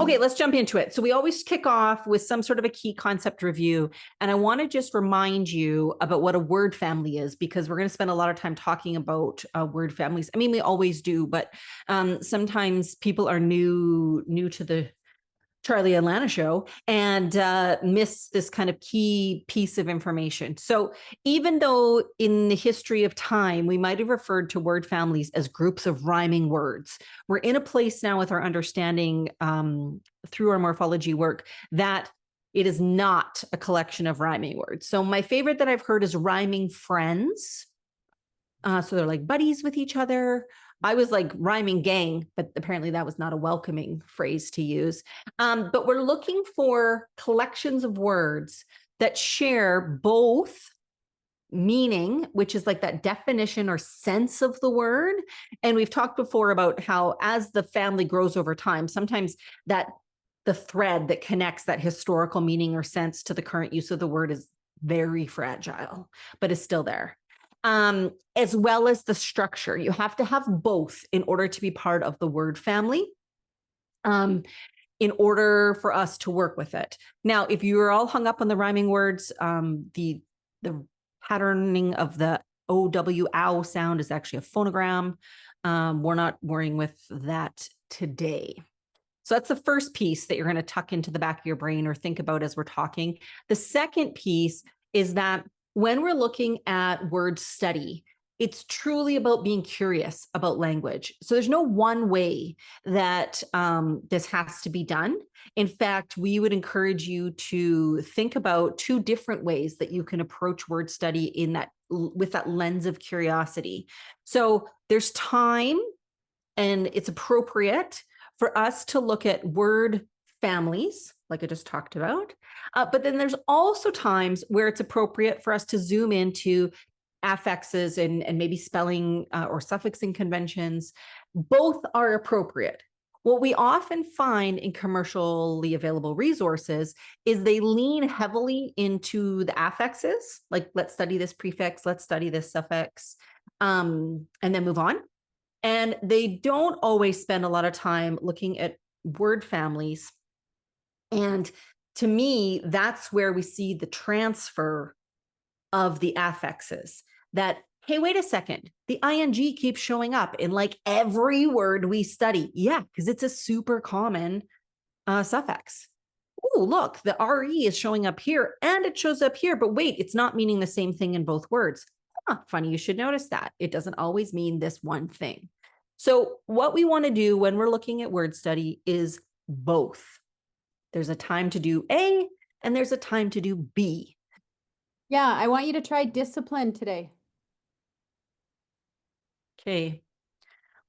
Okay, let's jump into it. So we always kick off with some sort of a key concept review. And I want to just remind you about what a word family is, because we're going to spend a lot of time talking about word families. I mean, we always do, but sometimes people are new to the Charlie and Lana show and miss this kind of key piece of information. So even though in the history of time, we might have referred to word families as groups of rhyming words, we're in a place now with our understanding through our morphology work that it is not a collection of rhyming words. So my favorite that I've heard is rhyming friends. So they're like buddies with each other. I was like rhyming gang, but apparently that was not a welcoming phrase to use. But we're looking for collections of words that share both meaning, which is like that definition or sense of the word. And we've talked before about how as the family grows over time, sometimes that the thread that connects that historical meaning or sense to the current use of the word is very fragile, but is still there. As well as the structure. You have to have both in order to be part of the word family, in order for us to work with it. Now, if you're all hung up on the rhyming words, the patterning of the ow sound is actually a phonogram. We're not worrying with that today. So that's the first piece that you're going to tuck into the back of your brain or think about as we're talking. The second piece is that when we're looking at word study, it's truly about being curious about language. So there's no one way that this has to be done. In fact, we would encourage you to think about two different ways that you can approach word study in that with that lens of curiosity. So there's time, and it's appropriate for us to look at word families, like I just talked about. But then there's also times where it's appropriate for us to zoom into affixes and maybe spelling or suffixing conventions. Both are appropriate. What we often find in commercially available resources is they lean heavily into the affixes, like let's study this prefix, let's study this suffix, and then move on. And they don't always spend a lot of time looking at word families. And to me, that's where we see the transfer of the affixes. That, hey, wait a second, the ing keeps showing up in like every word we study. Yeah, because it's a super common suffix. Oh, look, the re is showing up here and it shows up here, but wait, it's not meaning the same thing in both words. Funny, you should notice that. It doesn't always mean this one thing. So what we want to do when we're looking at word study is both. There's a time to do A and there's a time to do B. Yeah, I want you to try discipline today. Okay.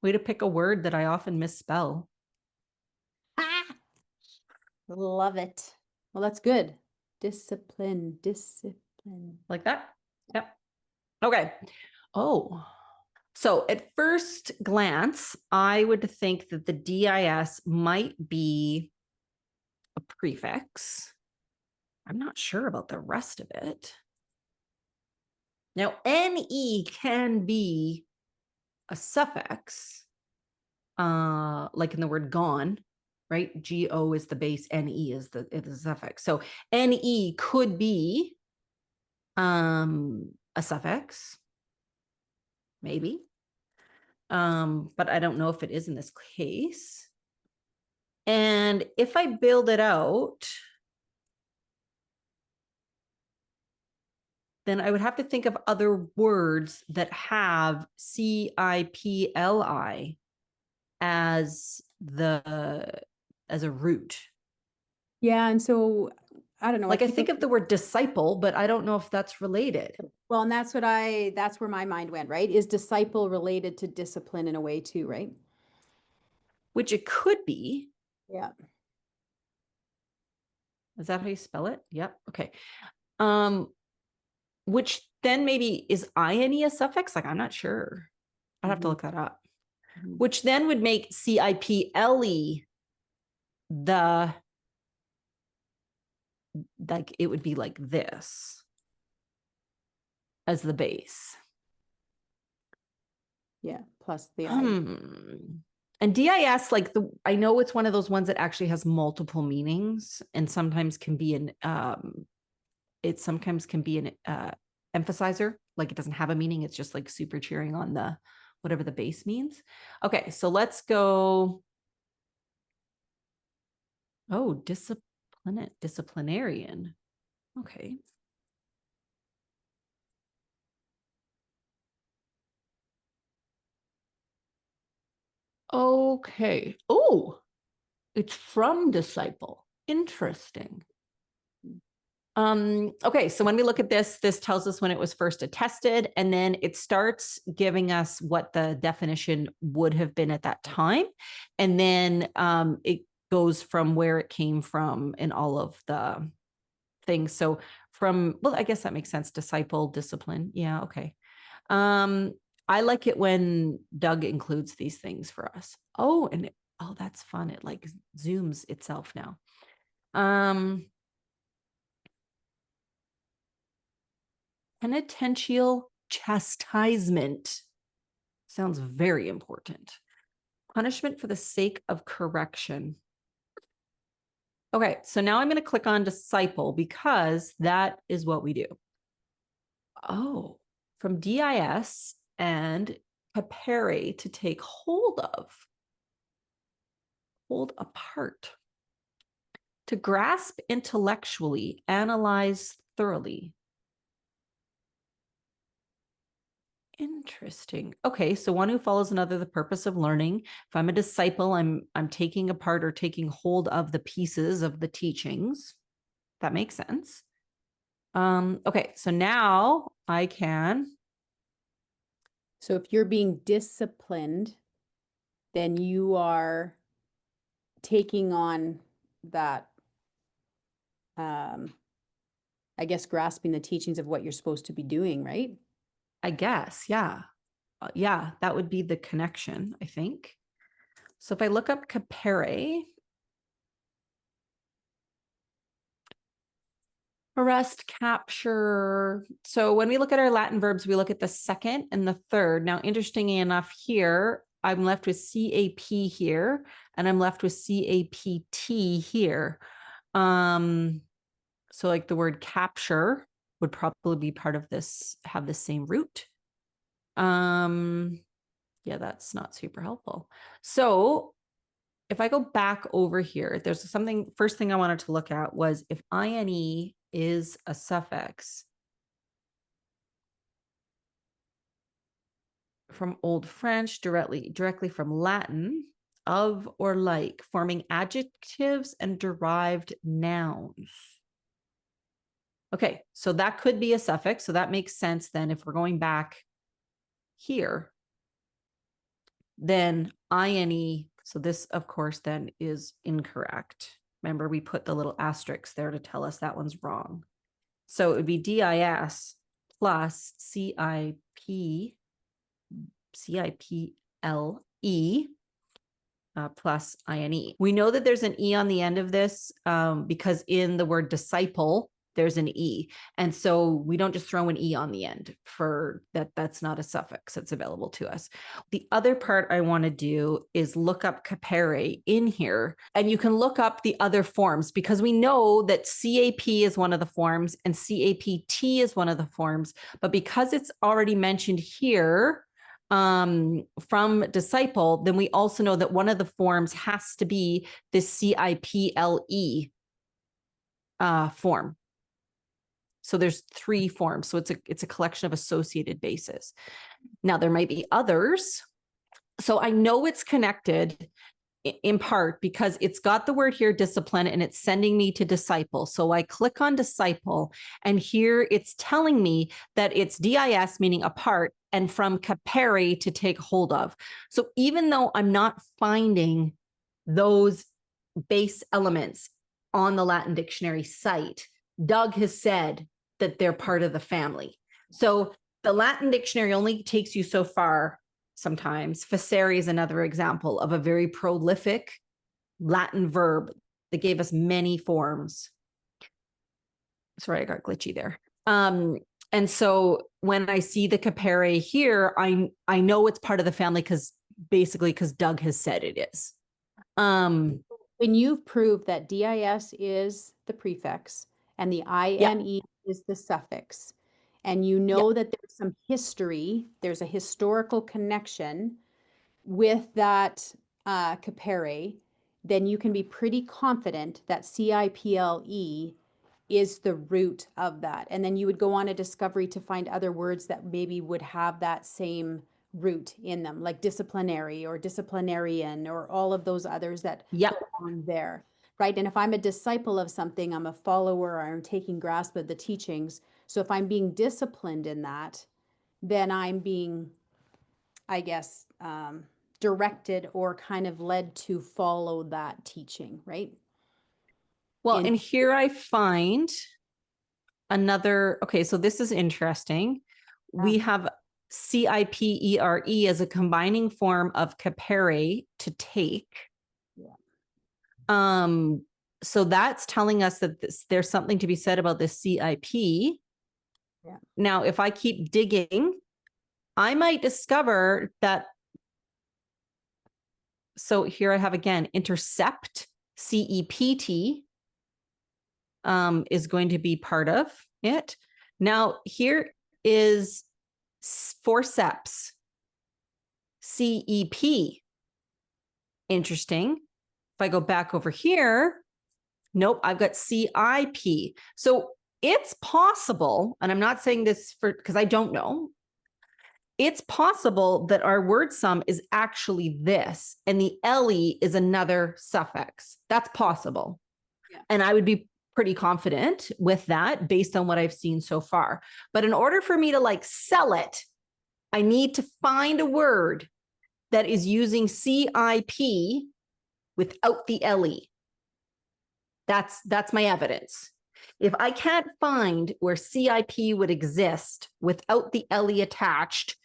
Way to pick a word that I often misspell. Ah, love it. Well, that's good. Discipline. Like that? Yep. Okay. Oh, so at first glance, I would think that the DIS might be a prefix. I'm not sure about the rest of it. Now, NE can be a suffix, like in the word gone, right? GO is the base, NE is the suffix. So NE could be a suffix, maybe. But I don't know if it is in this case. And if I build it out, then I would have to think of other words that have CIPLI as a root. Yeah, and so I don't know. Like I think of the word disciple, but I don't know if that's related. Well, and that's where my mind went, right? Is disciple related to discipline in a way too, right? Which it could be. Yeah. Is that how you spell it? Yep. Okay. Which then maybe is INE a suffix? Like, I'm not sure. I'd have to look that up. Which then would make CIPLE like it would be like this as the base. Yeah, plus the I. And DIS, like I know it's one of those ones that actually has multiple meanings and sometimes can be it sometimes can be an emphasizer, like it doesn't have a meaning. It's just like super cheering on the, whatever the base means. Okay, so let's go. Oh, disciplinarian. Okay. Okay. Oh, it's from disciple. Interesting. Okay, so when we look at this, this tells us when it was first attested, and then it starts giving us what the definition would have been at that time. And then it goes from where it came from and all of the things. So from, well, I guess that makes sense. Disciple, discipline. Yeah, okay. I like it when Doug includes these things for us. Oh, and oh, that's fun. It like zooms itself now. Penitential chastisement sounds very important. Punishment for the sake of correction. Okay, so now I'm going to click on disciple because that is what we do. Oh, from DIS and capere, to take hold of, hold apart, to grasp intellectually, analyze thoroughly. Interesting. Okay, so one who follows another, the purpose of learning. If I'm a disciple, I'm taking apart or taking hold of the pieces of the teachings. That makes sense. Okay, so now I can. So if you're being disciplined, then you are taking on that, I guess, grasping the teachings of what you're supposed to be doing, right? I guess, yeah. Yeah, that would be the connection, I think. So if I look up capere, arrest, capture. So when we look at our Latin verbs, we look at the second and the third. Now, interestingly enough, here, I'm left with CAP here, and I'm left with CAPT here. So like the word capture would probably be part of this, have the same root. Yeah, that's not super helpful. So if I go back over here, there's something, first thing I wanted to look at was if ine is a suffix from Old French, directly from Latin, of or like, forming adjectives and derived nouns. Okay, so that could be a suffix. So that makes sense then if we're going back here, then ine, so this of course then is incorrect. Remember, we put the little asterisk there to tell us that one's wrong. So it would be DIS plus CIPLE plus INE. We know that there's an E on the end of this because in the word disciple, there's an E. And so we don't just throw an E on the end for that. That's not a suffix that's available to us. The other part I want to do is look up capere in here, and you can look up the other forms because we know that CAP is one of the forms and CAPT is one of the forms, but because it's already mentioned here, from disciple, then we also know that one of the forms has to be this CIPLE form. So there's 3 forms. So it's a collection of associated bases. Now there might be others. So I know it's connected in part because it's got the word here, discipline, and it's sending me to disciple. So I click on disciple, and here it's telling me that it's DIS, meaning apart, and from capere, to take hold of. So even though I'm not finding those base elements on the Latin dictionary site, Doug has said that they're part of the family. So the Latin dictionary only takes you so far. Sometimes facere is another example of a very prolific Latin verb that gave us many forms. Sorry, I got glitchy there. And so when I see the capere here, I know it's part of the family because basically because Doug has said it is. When you've proved that DIS is the prefix and the Yeah, INE is the suffix, and you yeah. know that there's some history, there's a historical connection with that capere, then you can be pretty confident that CIPLE is the root of that. And then you would go on a discovery to find other words that maybe would have that same root in them, like disciplinary or disciplinarian or all of those others that Yep. go on there, right? And if I'm a disciple of something, I'm a follower, I'm taking grasp of the teachings. So if I'm being disciplined in that, then I'm being, I guess, directed or kind of led to follow that teaching, right? Well, In and here I find another, okay, so this is interesting. We have CIPERE as a combining form of capere, to take. Yeah. So that's telling us that there's something to be said about this CIP. Yeah. Now, if I keep digging, I might discover that. So here I have again, intercept, CEPT, is going to be part of it. Now, here is forceps, CEP. Interesting. If I go back over here, nope, I've got CIP. So it's possible, and I'm not saying this because I don't know. It's possible that our word sum is actually this, and the LE is another suffix. That's possible. Yeah. And I would be pretty confident with that based on what I've seen so far. But in order for me to like sell it, I need to find a word that is using CIP without the LE. That's my evidence. If I can't find where CIP would exist without the LE attached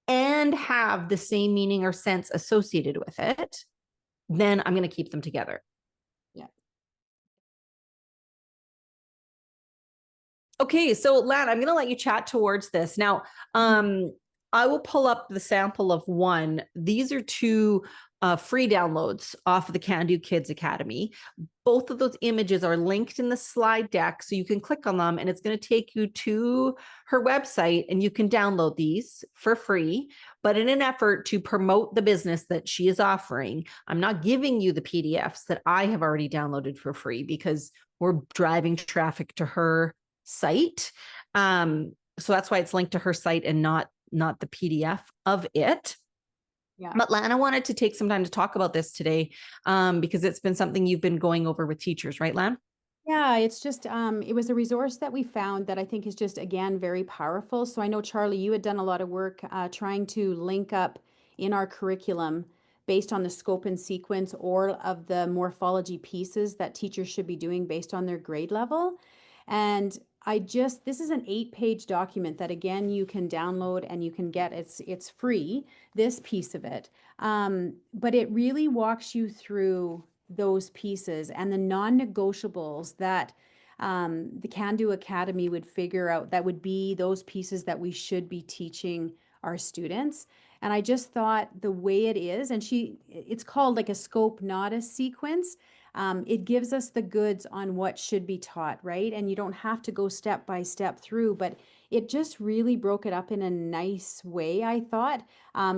and have the same meaning or sense associated with it, then I'm going to keep them together. Yeah. Okay, so Lan, I'm going to let you chat towards this. Now, I will pull up the sample of one. These are two free downloads off of the Can Do Kids Academy. Both of those images are linked in the slide deck, so you can click on them and it's going to take you to her website and you can download these for free. But in an effort to promote the business that she is offering, I'm not giving you the PDFs that I have already downloaded for free because we're driving traffic to her site. So that's why it's linked to her site and not the PDF of it. Yeah. But Lana wanted to take some time to talk about this today, because it's been something you've been going over with teachers, right, Lan? Yeah, it's just it was a resource that we found that I think is just again very powerful. So I know Charlie, you had done a lot of work trying to link up in our curriculum based on the scope and sequence or of the morphology pieces that teachers should be doing based on their grade level. And this is an 8-page document that again you can download and you can get, it's free, this piece of it. But it really walks you through those pieces and the non-negotiables that the Can Do Academy would figure out that would be those pieces that we should be teaching our students. And I just thought the way it is, and it's called like a scope, not a sequence. It gives us the goods on what should be taught, right? And you don't have to go step by step through, but it just really broke it up in a nice way, I thought,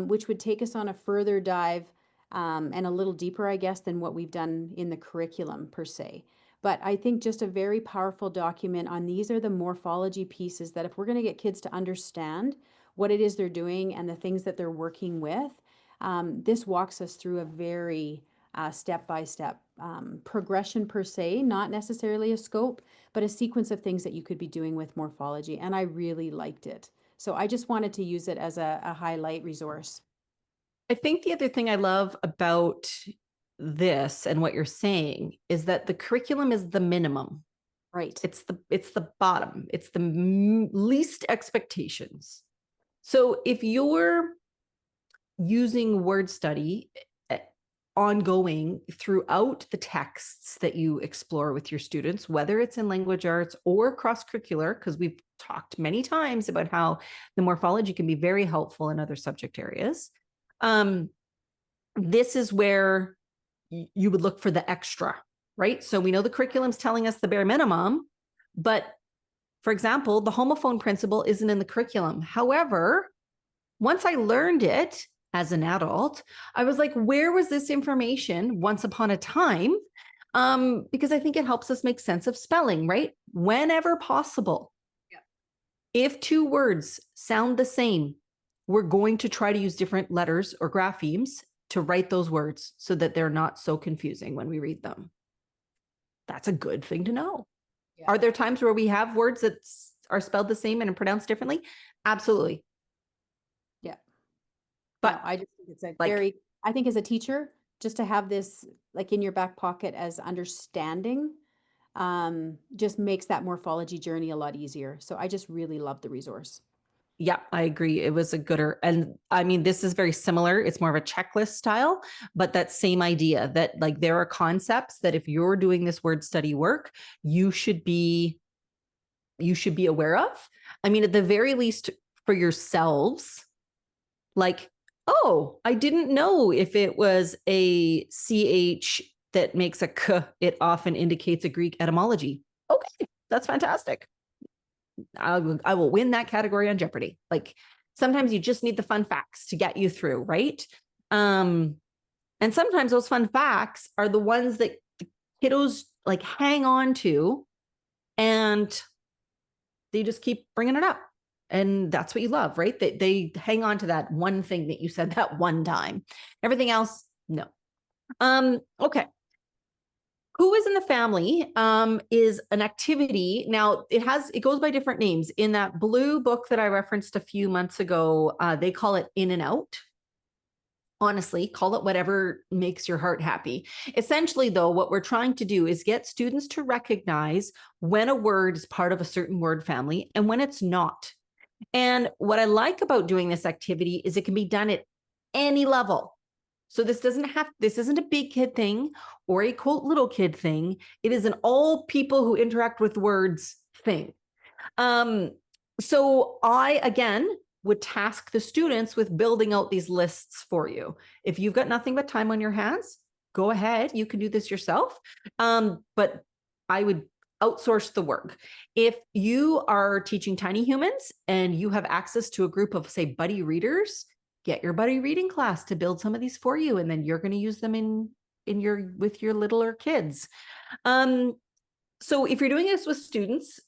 which would take us on a further dive and a little deeper, I guess, than what we've done in the curriculum per se. But I think just a very powerful document on these are the morphology pieces that if we're going to get kids to understand what it is they're doing and the things that they're working with, this walks us through a very step-by-step progression per se, not necessarily a scope, but a sequence of things that you could be doing with morphology. And I really liked it. So I just wanted to use it as a highlight resource. I think the other thing I love about this and what you're saying is that the curriculum is the minimum. Right. It's the bottom. It's the least expectations. So if you're using word study ongoing throughout the texts that you explore with your students, whether it's in language arts or cross-curricular, because we've talked many times about how the morphology can be very helpful in other subject areas. This is where you would look for the extra, right? So we know the curriculum's telling us the bare minimum, but for example, the homophone principle isn't in the curriculum. However, once I learned it as an adult, I was like, where was this information once upon a time? Because I think it helps us make sense of spelling, right? Whenever possible. Yeah. If two words sound the same, we're going to try to use different letters or graphemes to write those words so that they're not so confusing when we read them. That's a good thing to know. Yeah. Are there times where we have words that are spelled the same and are pronounced differently? Absolutely. Yeah. But no, I just think it's a like, I think as a teacher, just to have this like in your back pocket as understanding, just makes that morphology journey a lot easier. So I just really love the resource. Yeah, I agree. It was a gooder. And I mean, this is very similar. It's more of a checklist style, but that same idea that like there are concepts that if you're doing this word study work, you should be aware of. I mean, at the very least for yourselves, like, oh, I didn't know if it was a CH that makes a K, it often indicates a Greek etymology. Okay, that's fantastic. I will win that category on Jeopardy. Like sometimes you just need the fun facts to get you through, right? And sometimes those fun facts are the ones that the kiddos like hang on to and they just keep bringing it up. And that's what you love, right? They hang on to that one thing that you said that one time. Everything else, no. Okay. Who is in the family is an activity. Now it goes by different names. In that blue book that I referenced a few months ago, they call it in and out. Honestly, call it whatever makes your heart happy. Essentially, though, what we're trying to do is get students to recognize when a word is part of a certain word family and when it's not. And what I like about doing this activity is it can be done at any level. So this isn't a big kid thing or a quote little kid thing. It is an all people who interact with words thing. So I, again, would task the students with building out these lists for you. If you've got nothing but time on your hands, go ahead. You can do this yourself. But I would outsource the work. If you are teaching tiny humans and you have access to a group of, say, buddy readers, get your buddy reading class to build some of these for you, and then you're going to use them with your littler kids. So if you're doing this with students,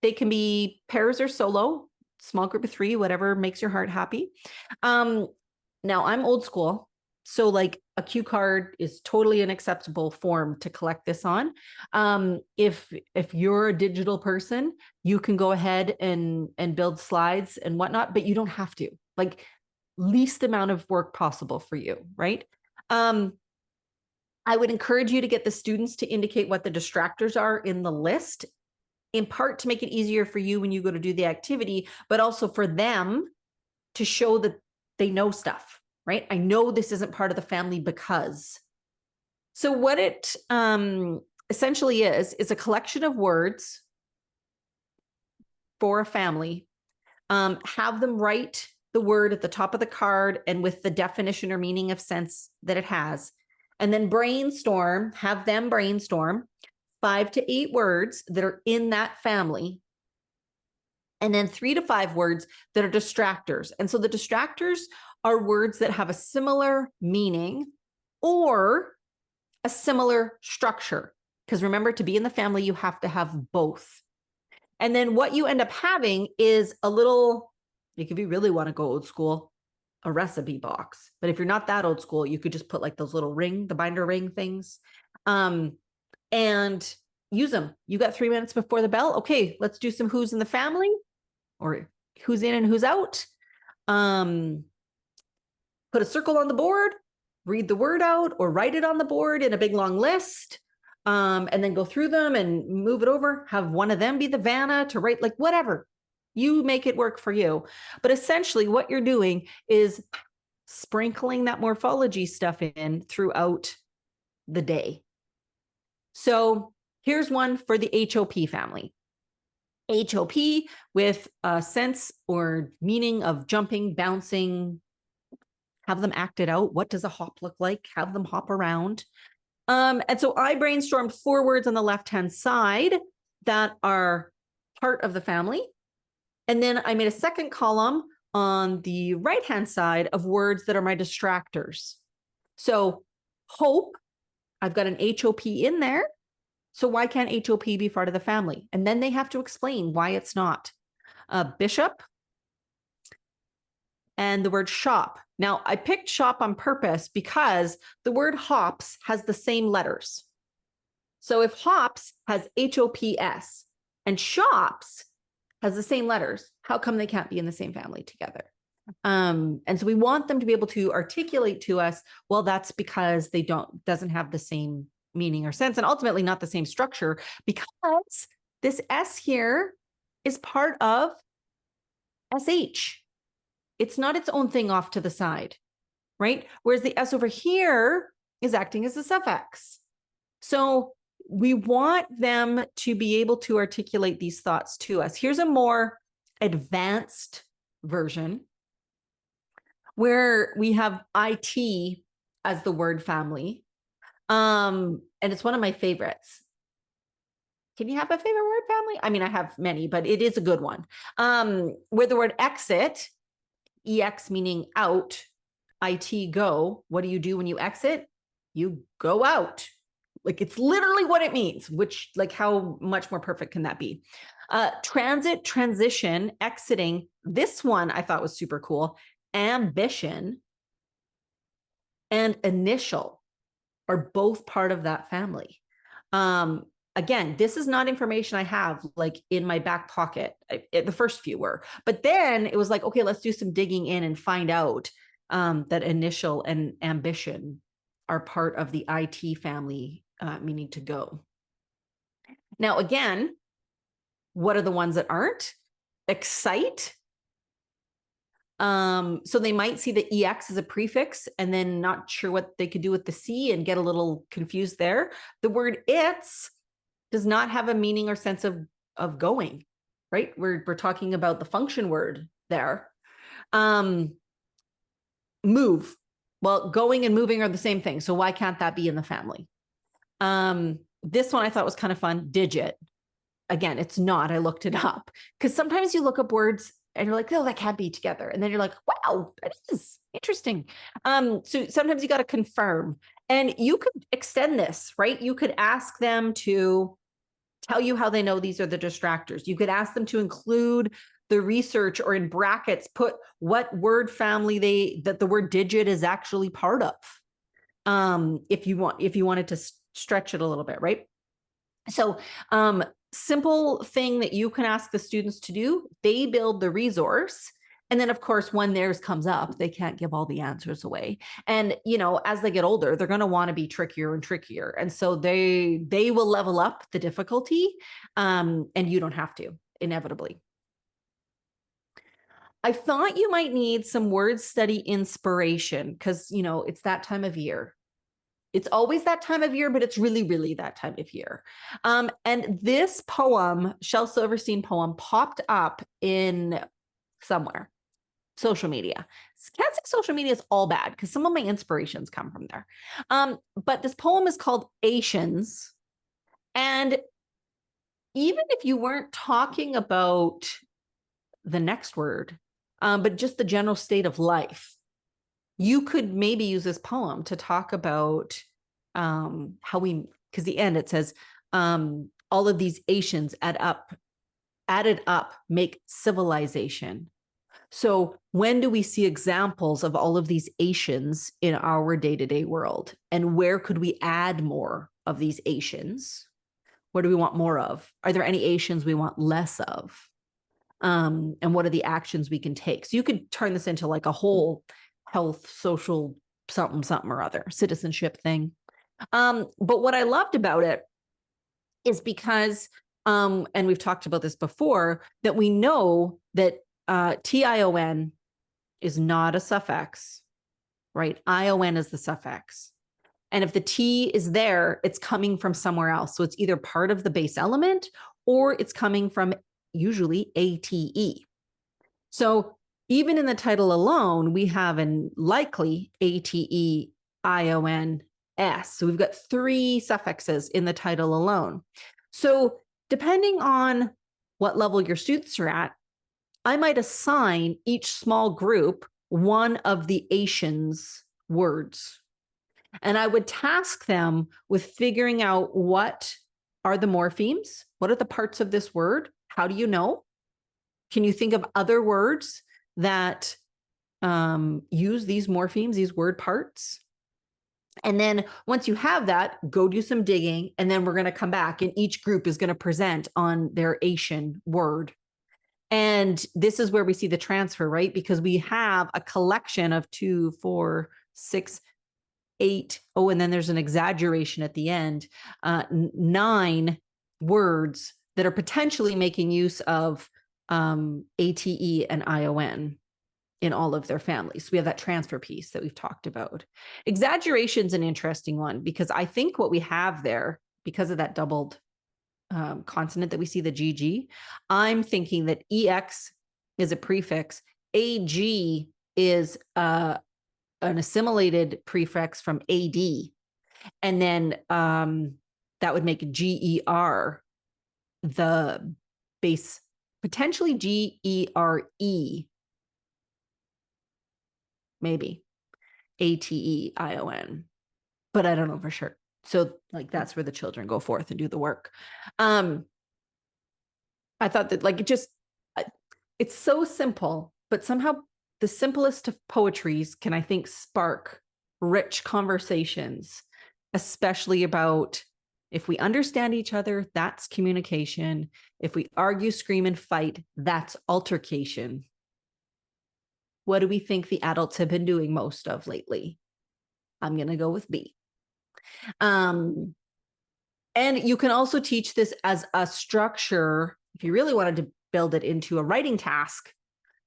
they can be pairs or solo, small group of 3, whatever makes your heart happy. Now I'm old school, so like a cue card is totally an acceptable form to collect this on. If you're a digital person, you can go ahead and build slides and whatnot, but you don't have to. Like least amount of work possible for you, right? I would encourage you to get the students to indicate what the distractors are in the list, in part to make it easier for you when you go to do the activity, but also for them to show that they know stuff, right? I know this isn't part of the family because. So what it essentially is a collection of words for a family. Have them write the word at the top of the card and with the definition or meaning of sense that it has. And then have them brainstorm 5 to 8 words that are in that family. And then 3 to 5 words that are distractors. And so the distractors are words that have a similar meaning or a similar structure. Because remember, to be in the family, you have to have both. And then what you end up having is a little, like if you really want to go old school, a recipe box. But if you're not that old school, you could just put like those little the binder ring things, and use them. You got 3 minutes before the bell. Okay, let's do some who's in the family or who's in and who's out. Put a circle on the board, read the word out or write it on the board in a big long list. And then go through them and move it over. Have one of them be the Vanna to write, like whatever. You make it work for you. But essentially what you're doing is sprinkling that morphology stuff in throughout the day. So here's one for the HOP family. HOP with a sense or meaning of jumping, bouncing, have them act it out. What does a hop look like? Have them hop around. And so I brainstormed 4 words on the left-hand side that are part of the family. And then I made a second column on the right-hand side of words that are my distractors. So hope, I've got an HOP in there. So why can't HOP be part of the family? And then they have to explain why it's not. Bishop and the word shop. Now, I picked shop on purpose because the word hops has the same letters. So if hops has HOPS and shops has the same letters, how come they can't be in the same family together? And so we want them to be able to articulate to us, well, that's because they doesn't have the same meaning or sense, and ultimately not the same structure, because this S here is part of SH. It's not its own thing off to the side, right? Whereas the S over here is acting as a suffix. So we want them to be able to articulate these thoughts to us. Here's a more advanced version where we have IT as the word family. And it's one of my favorites. Can you have a favorite word family? I mean, I have many, but it is a good one. Where the word exit, EX meaning out, IT go. What do you do when you exit? You go out. Like, it's literally what it means, which, like, how much more perfect can that be? Transit, transition, exiting. This one I thought was super cool. Ambition and initial are both part of that family. Again, this is not information I have like in my back pocket. The first few were, but then it was like, okay, let's do some digging in and find out that initial and ambition are part of the IT family, meaning to go. Now, again, what are the ones that aren't? Excite. So they might see the EX as a prefix and then not sure what they could do with the C and get a little confused there. The word it's does not have a meaning or sense of going, right? We're talking about the function word there. Move. Well, going and moving are the same thing. So why can't that be in the family? This one I thought was kind of fun. Digit. Again, it's not. I looked it up because sometimes you look up words and you're like, oh, that can't be together. And then you're like, wow, that is interesting. So sometimes you got to confirm. And you could extend this, right? You could ask them to tell you how they know these are the distractors. You could ask them to include the research, or in brackets, put what word family that the word digit is actually part of. If you wanted to stretch it a little bit, right? So simple thing that you can ask the students to do, they build the resource. And then, of course, when theirs comes up, they can't give all the answers away. And, you know, as they get older, they're going to want to be trickier and trickier. And so they will level up the difficulty, and you don't have to, inevitably. I thought you might need some word study inspiration because, you know, it's that time of year. It's always that time of year, but it's really, really that time of year. And this poem, Shel Silverstein poem, popped up in somewhere. Social media. Can't say social media is all bad because some of my inspirations come from there. But this poem is called Asians. And even if you weren't talking about the next word, but just the general state of life, you could maybe use this poem to talk about how we, because the end it says, all of these Asians added up make civilization. So when do we see examples of all of these Asians in our day-to-day world? And where could we add more of these Asians? What do we want more of? Are there any Asians we want less of? And what are the actions we can take? So you could turn this into like a whole health, social, something or other, citizenship thing. But what I loved about it is because, and we've talked about this before, that we know that TION is not a suffix, right? ION is the suffix. And if the T is there, it's coming from somewhere else. So it's either part of the base element or it's coming from usually ATE. So even in the title alone, we have an likely A-T-E-I-O-N-S. So we've got 3 suffixes in the title alone. So depending on what level your students are at, I might assign each small group one of the Asians words. And I would task them with figuring out what are the morphemes? What are the parts of this word? How do you know? Can you think of other words that use these morphemes, these word parts? And then once you have that, go do some digging. And then we're going to come back and each group is going to present on their Asian word. And this is where we see the transfer, right? Because we have a collection of 2, 4, 6, 8. Oh, and then there's an exaggeration at the end. 9 words that are potentially making use of ATE and ION in all of their families. So we have that transfer piece that we've talked about. Exaggeration is an interesting one because I think what we have there, because of that doubled consonant that we see, the GG, I'm thinking that EX is a prefix. AG is an assimilated prefix from AD. And then that would make GER the base, potentially GERE, maybe ATEION, but I don't know for sure. So like that's where the children go forth and do the work. I thought that like it's so simple, but somehow the simplest of poetries can, I think, spark rich conversations, especially about if we understand each other, that's communication. If we argue, scream, and fight, that's altercation. What do we think the adults have been doing most of lately? I'm going to go with B. And you can also teach this as a structure if you really wanted to build it into a writing task.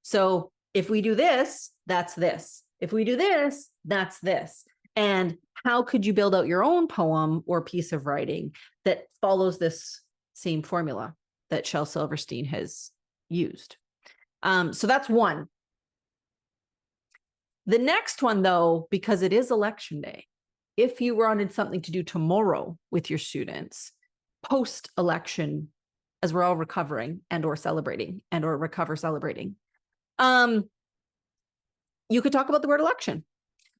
So if we do this, that's this. If we do this, that's this. And how could you build out your own poem or piece of writing that follows this same formula that Shel Silverstein has used? So that's one. The next one, though, because it is election day, if you wanted something to do tomorrow with your students, post-election, as we're all recovering and or celebrating and or recover celebrating, you could talk about the word election.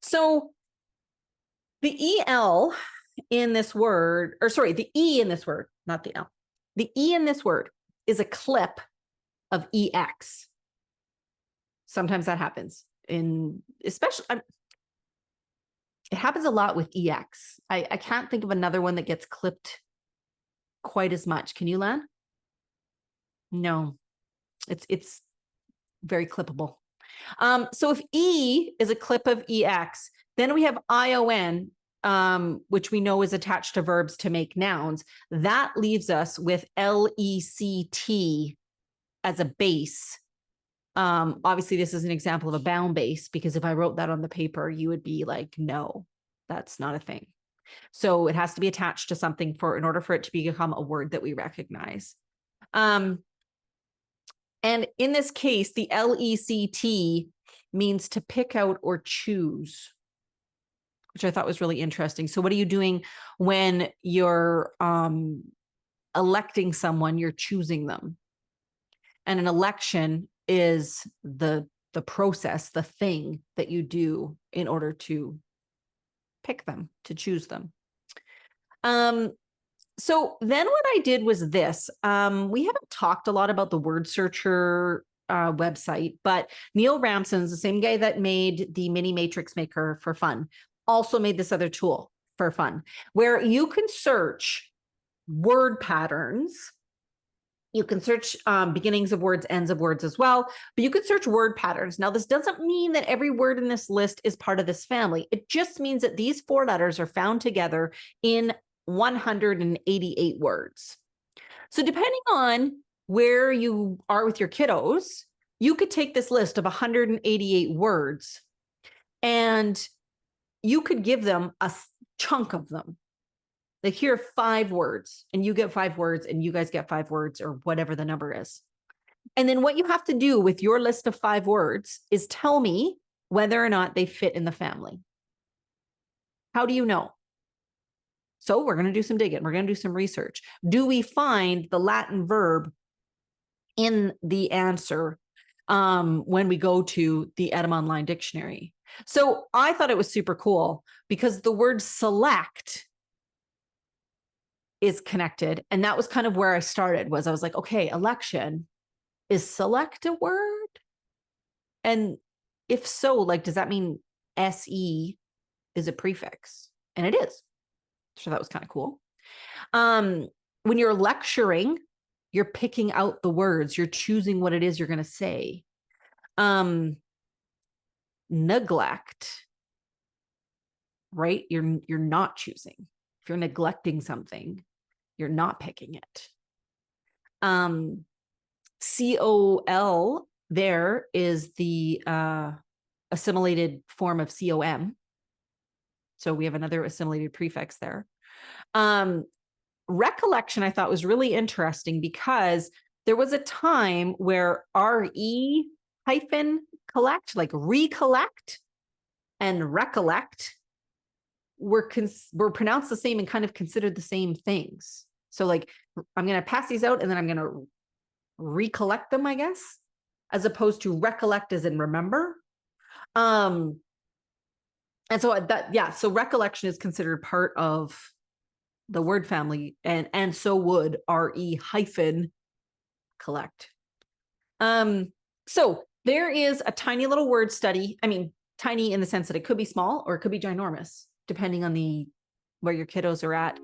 So the EL in this word, or sorry, the E in this word, not the L. The E in this word is a clip of EX. Sometimes that happens especially, it happens a lot with EX. I can't think of another one that gets clipped quite as much. Can you, Lan? No, it's very clippable. So if E is a clip of EX, then we have ION, which we know is attached to verbs to make nouns. That leaves us with LECT as a base. Obviously, this is an example of a bound base, because if I wrote that on the paper, you would be like, no, that's not a thing. So it has to be attached to something in order for it to become a word that we recognize. And in this case, the LECT means to pick out or choose, which I thought was really interesting. So what are you doing when you're electing someone? You're choosing them. And an election is the process, the thing that you do in order to pick them, to choose them. So then what I did was this. We haven't talked a lot about the word searcher website, but Neil Ramson's the same guy that made the mini matrix maker for fun, also made this other tool for fun, where you can search word patterns. You can search beginnings of words, ends of words as well, but you could search word patterns. Now, this doesn't mean that every word in this list is part of this family. It just means that these 4 letters are found together in 188 words. So depending on where you are with your kiddos, you could take this list of 188 words and you could give them a chunk of them. Like, here are 5 words, and you get 5 words, and you guys get 5 words, or whatever the number is. And then what you have to do with your list of 5 words is tell me whether or not they fit in the family. How do you know? So we're going to do some digging. We're going to do some research. Do we find the Latin verb in the answer when we go to the Edam Online Dictionary? So I thought it was super cool because the word select is connected. And that was kind of where I started, was I was like, okay, election, is select a word? And if so, like, does that mean SE is a prefix? And it is. So that was kind of cool. When you're lecturing, you're picking out the words, you're choosing what it is you're going to say. Neglect, right? You're not choosing. If you're neglecting something, you're not picking it. COL there is the assimilated form of COM. So we have another assimilated prefix there. Recollection I thought was really interesting because there was a time where RE hyphen collect, like recollect and recollect were pronounced the same and kind of considered the same things. So like, I'm going to pass these out and then I'm going to recollect them, I guess, as opposed to recollect as in remember. And so that, yeah, so recollection is considered part of the word family, and so would RE hyphen collect. So there is a tiny little word study. I mean, tiny in the sense that it could be small or it could be ginormous, depending on where your kiddos are at.